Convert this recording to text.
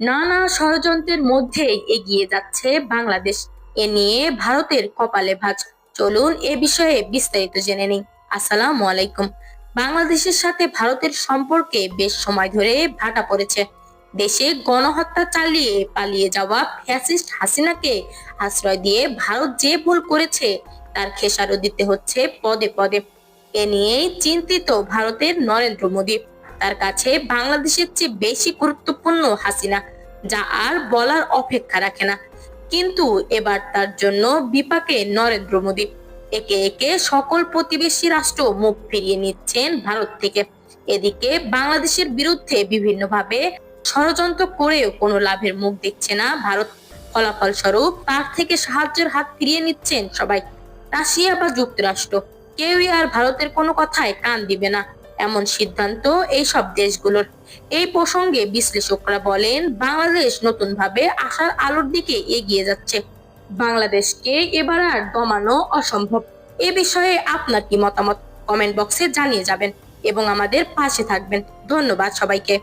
নানা ষড়যন্ত্রের মধ্যেই এগিয়ে যাচ্ছে বাংলাদেশ। এ নিয়ে ভারতের কপালে ভাঁজ। চলুন এ বিষয়ে বিস্তারিত জেনে নিই। আসসালামু আলাইকুম। বাংলাদেশের সাথে ভারতের সম্পর্কে বেশ সময় ধরে ভাটা পড়েছে। দেশে গণহত্যা চালিয়ে পালিয়ে যাওয়া ফ্যাসিস্ট হাসিনাকে আশ্রয় দিয়ে ভারত যে ভুল করেছে তার খেসারত দিতে হচ্ছে পদে পদে। এ নিয়েই চিন্তিত ভারতের নরেন্দ্র মোদী। তার কাছে বাংলাদেশের চেয়ে বেশি গুরুত্বপূর্ণ হাসিনা, যা আর বলার অপেক্ষা রাখে না। কিন্তু এবার তার জন্য বিপাকে নরেন্দ্র মোদী। একে একে সকল প্রতিবেশী রাষ্ট্র মুখ ফিরিয়ে নিচ্ছেন ভারত থেকে। এদিকে বাংলাদেশের বিরুদ্ধে বিভিন্নভাবে ষড়যন্ত্র করেও কোনো লাভের মুখ দেখছে না ভারত। ফলাফল স্বরূপ তার থেকে সাহায্যের হাত ফিরিয়ে নিচ্ছেন সবাই। রাশিয়া বা যুক্তরাষ্ট্র কেউই আর ভারতের কোনো কথায় কান দিবে না, এমন সিদ্ধান্ত এইসব দেশগুলোর। এই প্রসঙ্গে বিশ্লেষকরা বলেন, বাংলাদেশ নতুন ভাবে আশার আলোর দিকে এগিয়ে যাচ্ছে। বাংলাদেশকে এবার আর দমানো অসম্ভব। এ বিষয়ে আপনার কি মতামত? কমেন্ট বক্সে জানিয়ে যাবেন এবং আমাদের পাশে থাকবেন। ধন্যবাদ সবাইকে।